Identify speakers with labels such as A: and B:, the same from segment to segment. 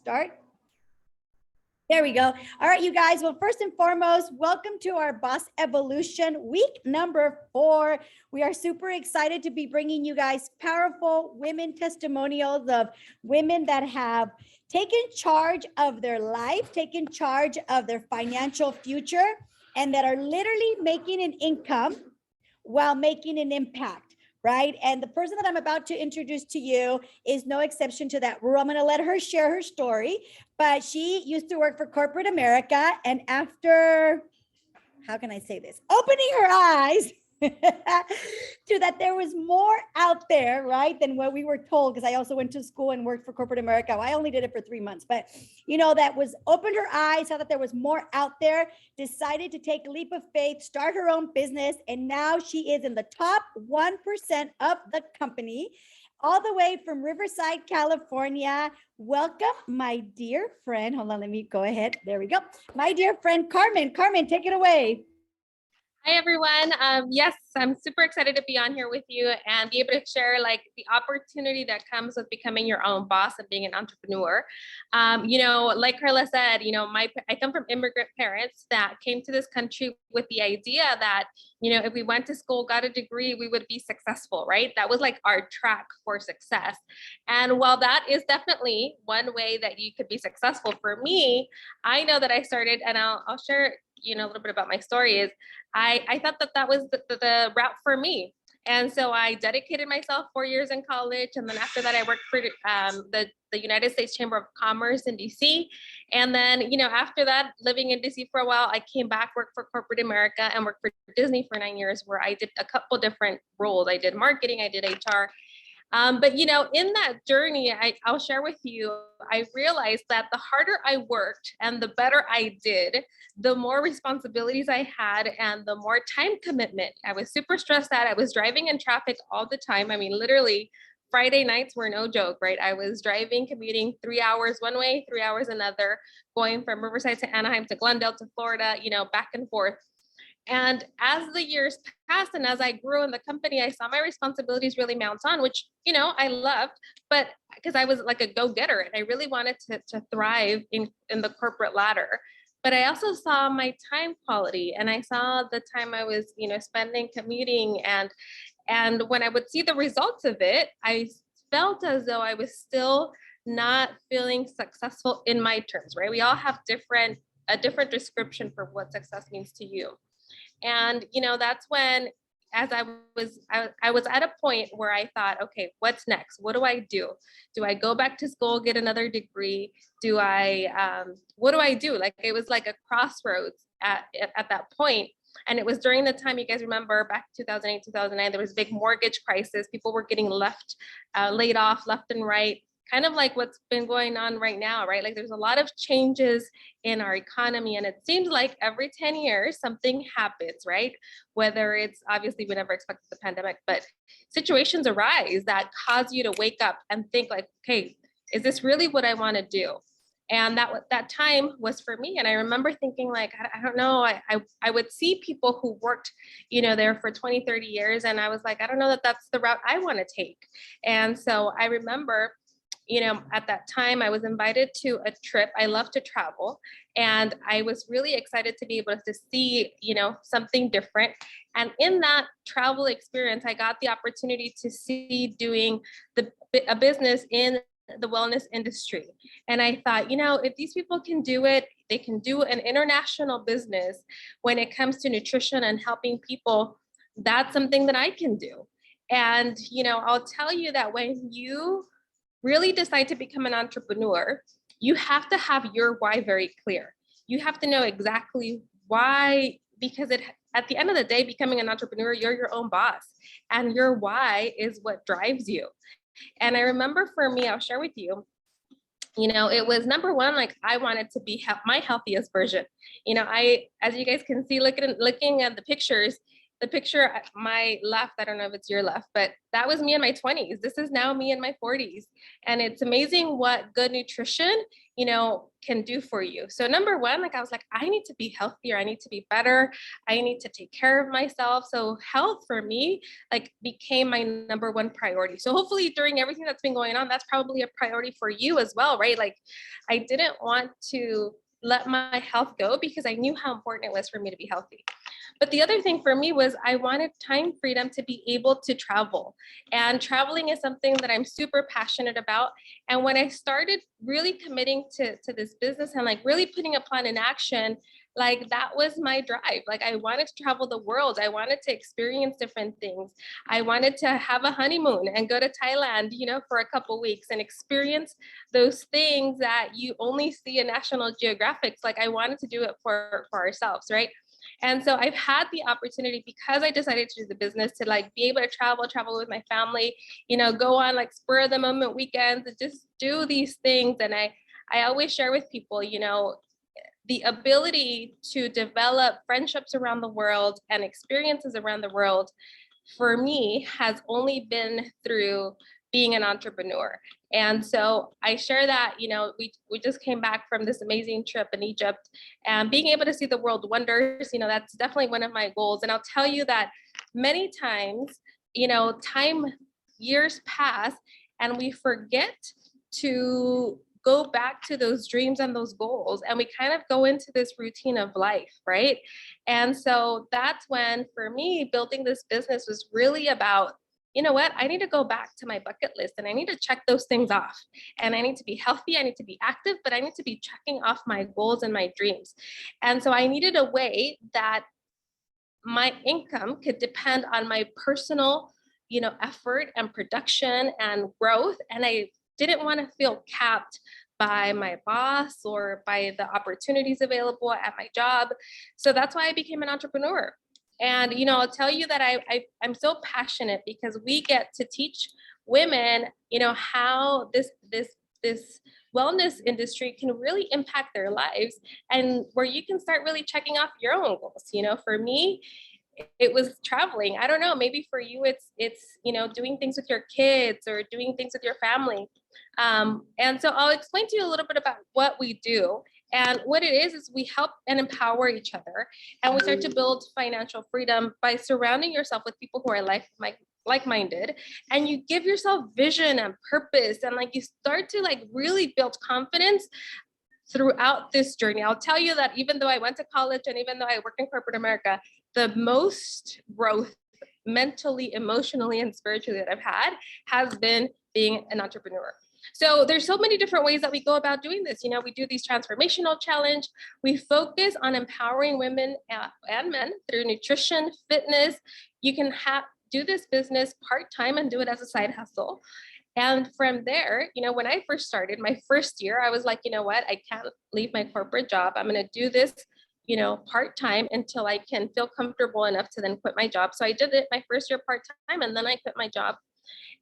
A: Start. There we go. All right, you guys. Well, first and foremost, welcome to our Boss Evolution week number 4. We are super excited to be bringing you guys powerful women testimonials of women that have taken charge of their life, taken charge of their financial future, and that are literally making an income while making an impact, right? And the person that I'm about to introduce to you is no exception to that rule. I'm going to let her share her story, but she used to work for corporate America. And after, how can I say this? Opening her eyes to that there was more out there, right, than what we were told, because I also went to school and worked for corporate America. Well, I only did it for 3 months, but that was opened her eyes, saw that there was more out there, decided to take a leap of faith, start her own business, and now she is in the top 1% of the company, all the way from Riverside, California. Welcome, my dear friend. Hold on, let me go ahead. There we go. My dear friend, Carmen. Carmen, take it away.
B: Hi, everyone. Yes, I'm super excited to be on here with you and be able to share the opportunity that comes with becoming your own boss and being an entrepreneur. Like Karla said, I come from immigrant parents that came to this country with the idea that, if we went to school, got a degree, we would be successful, right? That was like our track for success. And while that is definitely one way that you could be successful, for me, I know that I started, and I'll share a little bit about my story, is I thought that was the route for me. And so I dedicated myself 4 years in college. And then after that, I worked for the United States Chamber of Commerce in DC. And then, after that, living in DC for a while, I came back, worked for corporate America, and worked for Disney for 9 years, where I did a couple different roles. I did marketing, I did HR. But in that journey, I'll share with you, I realized that the harder I worked and the better I did, the more responsibilities I had and the more time commitment. I was super stressed out. I was driving in traffic all the time. I mean, literally Friday nights were no joke, right? I was driving, commuting 3 hours one way, 3 hours another, going from Riverside to Anaheim to Glendale to Florida, back and forth. And as the years passed and as I grew in the company, I saw my responsibilities really mount on, which, I loved, but because I was like a go-getter and I really wanted to thrive in the corporate ladder. But I also saw my time quality, and I saw the time I was, spending commuting. And when I would see the results of it, I felt as though I was still not feeling successful in my terms, right? We all have a different description for what success means to you. And, that's when, as I was at a point where I thought, okay, what's next? What do I do? Do I go back to school, get another degree? What do I do? Like, it was like a crossroads at that point. And it was during the time, you guys remember, back 2008, 2009, there was a big mortgage crisis. People were getting laid off left and right. Kind of like what's been going on right now, right? Like, there's a lot of changes in our economy, and it seems like every 10 years something happens, right? Whether it's, obviously we never expected the pandemic, but situations arise that cause you to wake up and think like, okay, is this really what I want to do? And that time was for me. And I remember thinking like, I don't know, I would see people who worked, there for 20, 30 years. And I was like, I don't know that that's the route I want to take. And so I remember, at that time I was invited to a trip. I love to travel. And I was really excited to be able to see, something different. And in that travel experience, I got the opportunity to see doing a business in the wellness industry. And I thought, if these people can do it, they can do an international business when it comes to nutrition and helping people. That's something that I can do. And, I'll tell you that when you really decide to become an entrepreneur, you have to have your why very clear. You have to know exactly why, because at the end of the day, becoming an entrepreneur, you're your own boss, and your why is what drives you. And I remember for me, I'll share with you, it was number one, like I wanted to be my healthiest version. As you guys can see, looking at the pictures, the picture at my left, I don't know if it's your left, but that was me in my 20s. This is now me in my 40s. And it's amazing what good nutrition, you know, can do for you. So number one, like I was like, I need to be healthier. I need to be better. I need to take care of myself. So health for me, like, became my number one priority. So hopefully during everything that's been going on, that's probably a priority for you as well, right? Like, I didn't want to let my health go because I knew how important it was for me to be healthy. But the other thing for me was I wanted time freedom to be able to travel. And traveling is something that I'm super passionate about. And when I started really committing to this business and like really putting a plan in action, like that was my drive. Like I wanted to travel the world. I wanted to experience different things. I wanted to have a honeymoon and go to Thailand, you know, for a couple weeks and experience those things that you only see in National Geographic. Like I wanted to do it for ourselves, right? And so I've had the opportunity, because I decided to do the business, to like be able to travel with my family, you know, go on like spur of the moment weekends and just do these things. And I always share with people, you know, the ability to develop friendships around the world and experiences around the world for me has only been through being an entrepreneur. And so I share that, you know, we just came back from this amazing trip in Egypt, and being able to see the world wonders, you know, that's definitely one of my goals. And I'll tell you that many times, you know, years pass and we forget to go back to those dreams and those goals, and we kind of go into this routine of life, right? And so that's when, for me, building this business was really about, you know what, I need to go back to my bucket list and I need to check those things off. And I need to be healthy, I need to be active, but I need to be checking off my goals and my dreams. And so I needed a way that my income could depend on my personal, you know, effort and production and growth. And I didn't want to feel capped by my boss or by the opportunities available at my job. So that's why I became an entrepreneur. And, you know, I'll tell you that I'm so passionate because we get to teach women, you know, how this wellness industry can really impact their lives, and where you can start really checking off your own goals. You know, for me, it was traveling. I don't know, maybe for you it's you know, doing things with your kids or doing things with your family. And so I'll explain to you a little bit about what we do. And what it is we help and empower each other, and we start to build financial freedom by surrounding yourself with people who are like-minded, and you give yourself vision and purpose, and like you start to like really build confidence throughout this journey. I'll tell you that even though I went to college and even though I work in corporate America, the most growth mentally, emotionally, and spiritually that I've had has been being an entrepreneur. So there's so many different ways that we go about doing this. You know, we do these transformational challenge. We focus on empowering women and men through nutrition, fitness. You can do this business part-time and do it as a side hustle. And from there, you know, when I first started my first year, I was like, you know what, I can't leave my corporate job. I'm going to do this, you know, part-time until I can feel comfortable enough to then quit my job. So I did it my first year part-time, and then I quit my job.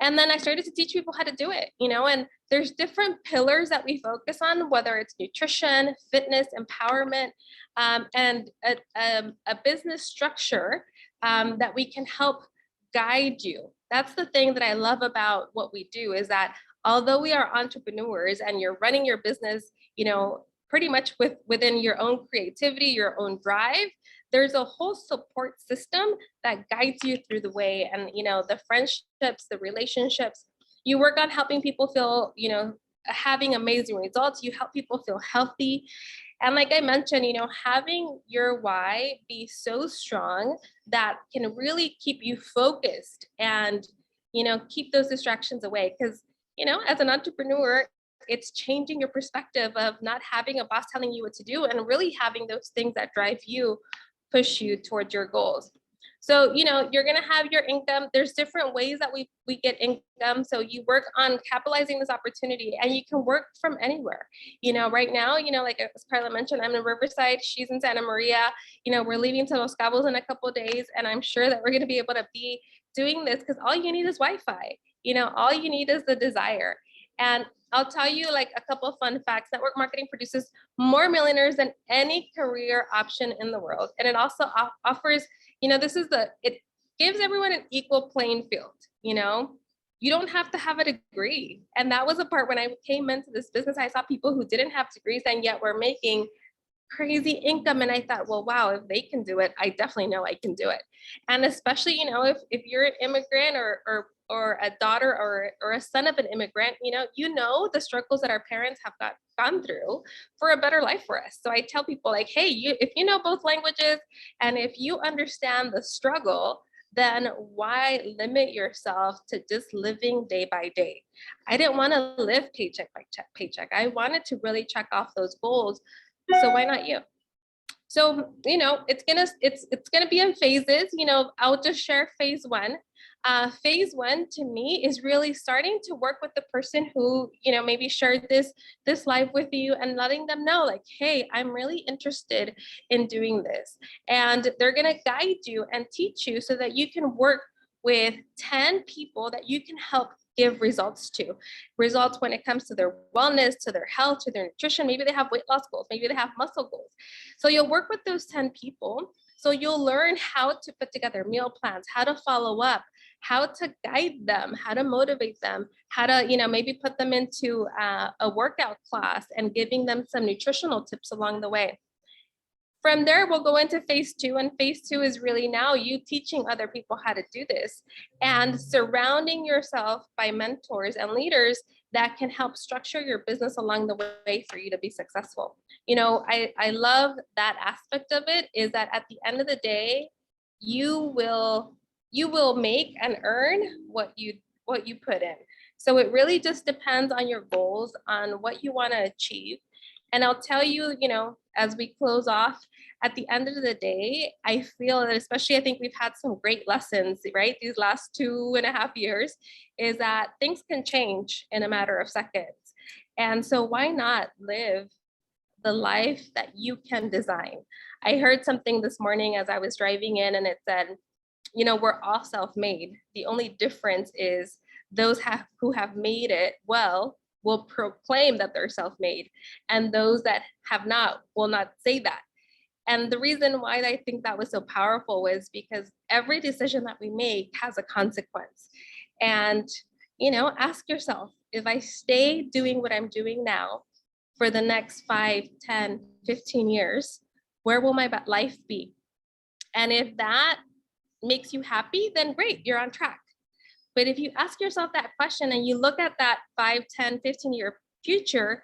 B: And then I started to teach people how to do it, you know, and there's different pillars that we focus on, whether it's nutrition, fitness, empowerment, and a business structure that we can help guide you. That's the thing that I love about what we do, is that although we are entrepreneurs and you're running your business, you know, pretty much within your own creativity, your own drive, there's a whole support system that guides you through the way. And, you know, the friendships, the relationships, you work on helping people feel, you know, having amazing results. You help people feel healthy. And like I mentioned, you know, having your why be so strong that can really keep you focused and, you know, keep those distractions away. Because, you know, as an entrepreneur, it's changing your perspective of not having a boss telling you what to do and really having those things that drive you, push you towards your goals. So, you know, you're going to have your income. There's different ways that we get income. So you work on capitalizing this opportunity, and you can work from anywhere. You know, right now, you know, like as Karla mentioned, I'm in Riverside, she's in Santa Maria. You know, we're leaving to Los Cabos in a couple of days, and I'm sure that we're going to be able to be doing this because all you need is Wi-Fi. You know, all you need is the desire. And I'll tell you like a couple of fun facts. Network marketing produces more millionaires than any career option in the world. And it also offers it gives everyone an equal playing field. You don't have to have a degree. And that was a part when I came into this business, I saw people who didn't have degrees and yet were making crazy income. And I thought, well, wow, if they can do it, I definitely know I can do it. And especially, if you're an immigrant or a daughter or a son of an immigrant, the struggles that our parents have gone through for a better life for us. So I tell people like, hey, if you know both languages and if you understand the struggle, then why limit yourself to just living day by day? I didn't want to live paycheck by paycheck. I wanted to really check off those goals. So why not you? So, it's gonna be in phases. I'll just share phase one. Phase one to me is really starting to work with the person who, maybe shared this live with you and letting them know like, hey, I'm really interested in doing this. And they're gonna guide you and teach you so that you can work with 10 people that you can help give results when it comes to their wellness, to their health, to their nutrition. Maybe they have weight loss goals, maybe they have muscle goals. So you'll work with those 10 people. So you'll learn how to put together meal plans, how to follow up, how to guide them, how to motivate them, how to, maybe put them into a workout class and giving them some nutritional tips along the way. From there, we'll go into phase two, and phase two is really now you teaching other people how to do this and surrounding yourself by mentors and leaders that can help structure your business along the way for you to be successful. I love that aspect of it, is that at the end of the day, you will make and earn what you put in. So it really just depends on your goals, on what you want to achieve. And I'll tell you, as we close off, at the end of the day, I feel that, especially I think we've had some great lessons, right? These last 2.5 years, is that things can change in a matter of seconds. And so why not live the life that you can design? I heard something this morning as I was driving in, and it said, we're all self-made. The only difference is those who have made it well will proclaim that they're self-made, and those that have not will not say that. And the reason why I think that was so powerful was because every decision that we make has a consequence. And, ask yourself, if I stay doing what I'm doing now for the next 5, 10, 15 years, where will my life be? And if that makes you happy, then great, you're on track. But if you ask yourself that question and you look at that 5, 10, 15-year future,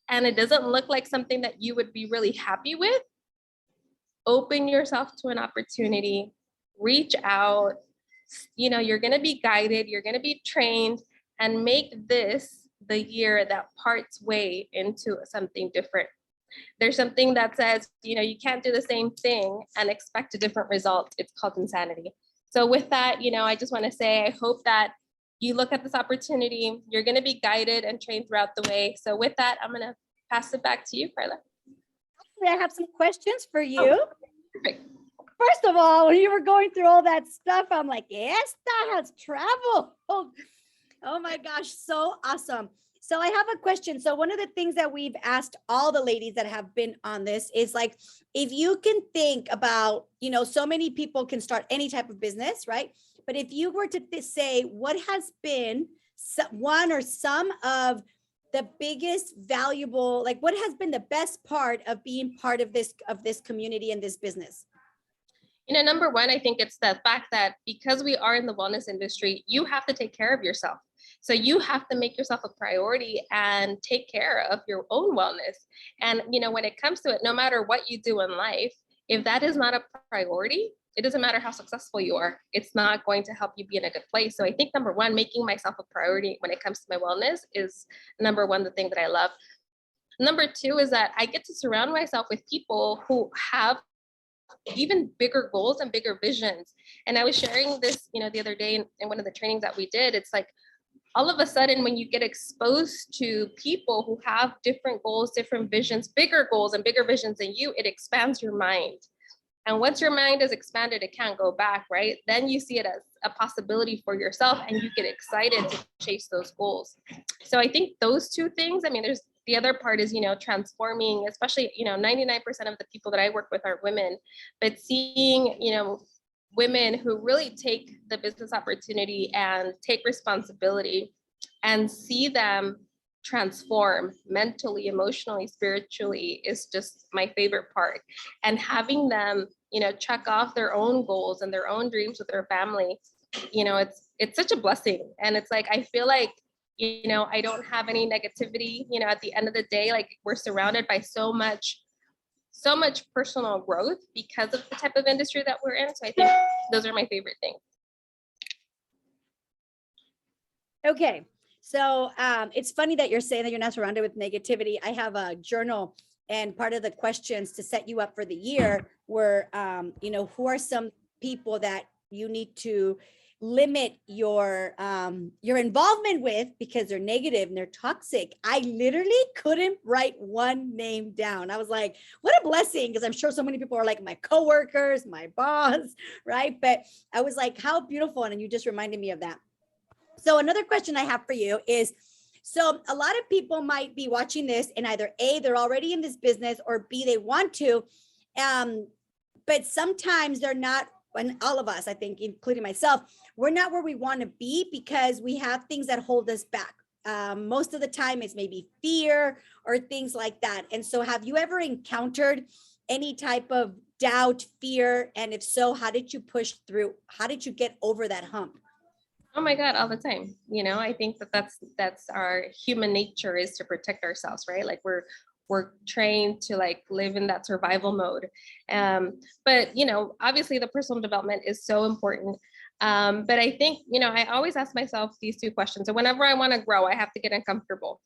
B: and it doesn't look like something that you would be really happy with, open yourself to an opportunity, reach out. You're going to be guided, you're going to be trained, and make this the year that parts way into something different. There's something that says, you can't do the same thing and expect a different result. It's called insanity. So with that, I just want to say, I hope that you look at this opportunity. You're going to be guided and trained throughout the way. So with that, I'm going to pass it back to you, Karla.
A: I have some questions for you.
B: Oh, perfect.
A: First of all, when you were going through all that stuff, I'm like, Esta has traveled. Oh my gosh, so awesome. So I have a question. So one of the things that we've asked all the ladies that have been on this is like, if you can think about, so many people can start any type of business, right? But if you were to say, what has been one or some of the biggest valuable, like what has been the best part of being part of this community and this business?
B: Number one, I think it's the fact that because we are in the wellness industry, you have to take care of yourself. So you have to make yourself a priority and take care of your own wellness. And, when it comes to it, no matter what you do in life, if that is not a priority, it doesn't matter how successful you are. It's not going to help you be in a good place. So I think number one, making myself a priority when it comes to my wellness is number one, the thing that I love. Number two is that I get to surround myself with people who have even bigger goals and bigger visions. And I was sharing this, the other day in one of the trainings that we did. It's like, all of a sudden, when you get exposed to people who have different goals, different visions, bigger goals and bigger visions than you, it expands your mind. And once your mind is expanded, it can't go back, right? Then you see it as a possibility for yourself and you get excited to chase those goals. So I think those two things, there's the other part is, transforming, especially, 99% of the people that I work with are women, but seeing, women who really take the business opportunity and take responsibility and see them transform mentally, emotionally, spiritually is just my favorite part. And having them, check off their own goals and their own dreams with their family, it's such a blessing. And it's like, I feel like, I don't have any negativity, at the end of the day, like we're surrounded by so much personal growth because of the type of industry that we're in. So I think those are my favorite things.
A: Okay. So it's funny that you're saying that you're not surrounded with negativity. I have a journal, and part of the questions to set you up for the year were, who are some people that you need to limit your involvement with because they're negative and they're toxic. I literally couldn't write one name down. I was like, what a blessing, because I'm sure so many people are like my coworkers, my boss, right? But I was like, how beautiful. And you just reminded me of that. So another question I have for you is, so a lot of people might be watching this and either A, they're already in this business, or B, they want to, but sometimes they're not, and all of us, I think, including myself, we're not where we want to be because we have things that hold us back. Most of the time it's maybe fear or things like that. And so have you ever encountered any type of doubt, fear? And if so, how did you push through? How did you get over that hump?
B: Oh my God, all the time. I think that's our human nature, is to protect ourselves, right? Like we're trained to like live in that survival mode. But obviously the personal development is so important. But I think, I always ask myself these two questions. And whenever I want to grow, I have to get uncomfortable.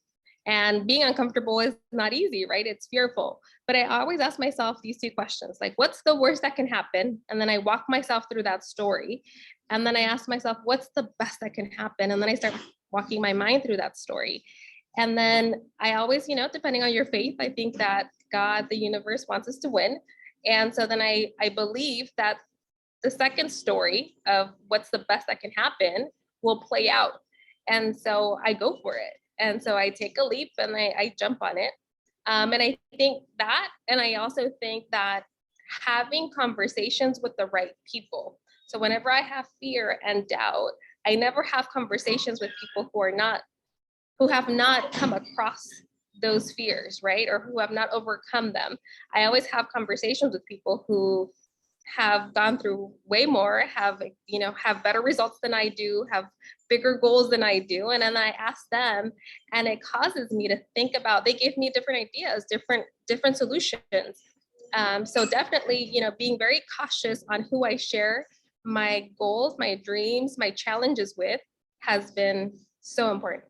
B: And being uncomfortable is not easy, right? It's fearful. But I always ask myself these two questions, like, what's the worst that can happen? And then I walk myself through that story. And then I ask myself, what's the best that can happen? And then I start walking my mind through that story. And then I always, depending on your faith, I think that God, the universe, wants us to win. And so then I believe that the second story of what's the best that can happen will play out. And so I go for it. And so I take a leap and I jump on it. And I think that, and I also think that having conversations with the right people. So whenever I have fear and doubt, I never have conversations with people who have not come across those fears, right? Or who have not overcome them. I always have conversations with people who have gone through way more, have better results than I do, have bigger goals than I do. And then I ask them, and it causes me to think about, they give me different ideas, different solutions. So definitely, being very cautious on who I share my goals, my dreams, my challenges with has been so important.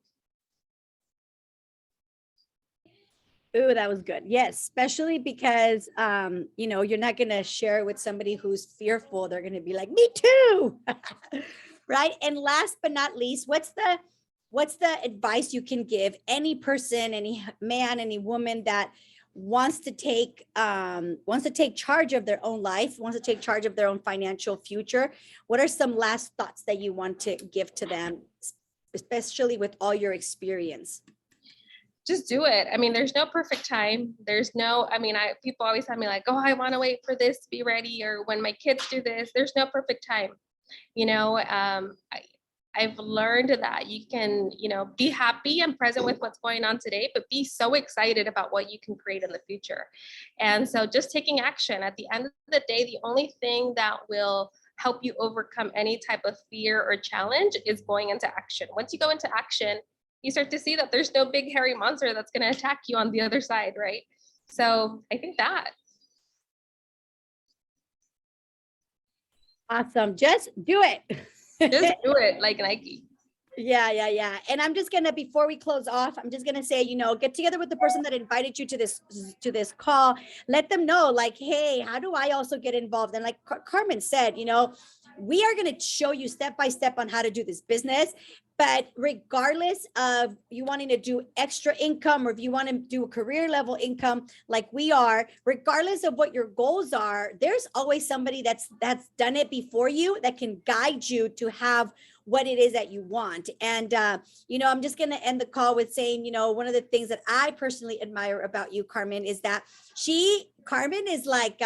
A: Ooh, that was good. Yes, especially because you're not going to share it with somebody who's fearful. They're going to be like, me too. Right? And last but not least, what's the advice you can give any person, any man, any woman that wants to take charge of their own life, wants to take charge of their own financial future? What are some last thoughts that you want to give to them, especially with all your experience?
B: Just do it. I mean, there's no perfect time. People always tell me like, oh, I want to wait for this to be ready, or when my kids do this. There's no perfect time. I've learned that you can, be happy and present with what's going on today, but be so excited about what you can create in the future. And so just taking action. At the end of the day, the only thing that will help you overcome any type of fear or challenge is going into action. Once you go into action, you start to see that there's no big hairy monster that's going to attack you on the other side, right? So I think that.
A: Awesome. Just do it.
B: Just do it like Nike.
A: Yeah. And I'm just gonna, before we close off, I'm just gonna say, get together with the person that invited you to this call. Let them know, like, hey, how do I also get involved? And like Carmen said, we are gonna show you step by step on how to do this business. But regardless of you wanting to do extra income, or if you want to do a career level income like we are, regardless of what your goals are, there's always somebody that's done it before you that can guide you to have what it is that you want. And, I'm just going to end the call with saying, one of the things that I personally admire about you, Carmen, is that Carmen is like,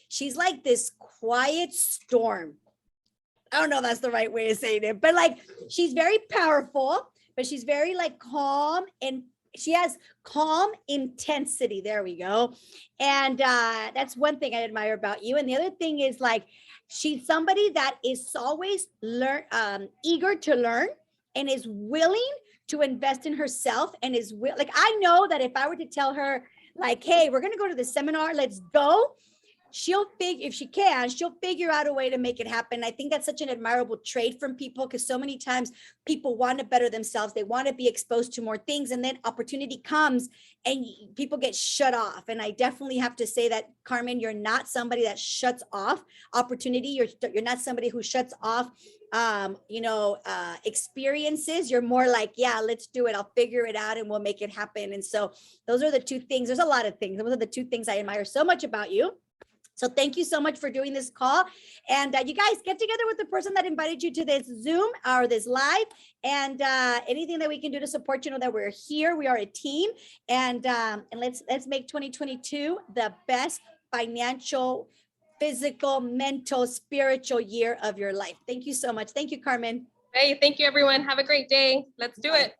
A: she's like this quiet storm. I don't know if that's the right way of saying it, but like she's very powerful, but she's very like calm, and she has calm intensity. There we go. And that's one thing I admire about you. And the other thing is like she's somebody that is always eager to learn and is willing to invest in herself, and is like, I know that if I were to tell her like, hey, we're going to go to the seminar, let's go, she'll figure, if she can, she'll figure out a way to make it happen. I think that's such an admirable trait from people, because so many times people want to better themselves. They want to be exposed to more things, and then opportunity comes and people get shut off. And I definitely have to say that, Carmen, you're not somebody that shuts off opportunity. You're not somebody who shuts off experiences. You're more like, yeah, let's do it. I'll figure it out and we'll make it happen. And so those are the two things. There's a lot of things. Those are the two things I admire so much about you. So thank you so much for doing this call. And you guys get together with the person that invited you to this Zoom or this live, and anything that we can do to support, you know that we're here. We are a team, and let's make 2022 the best financial, physical, mental, spiritual year of your life. Thank you so much. Thank you, Carmen.
B: Hey, thank you, everyone. Have a great day. Let's do it.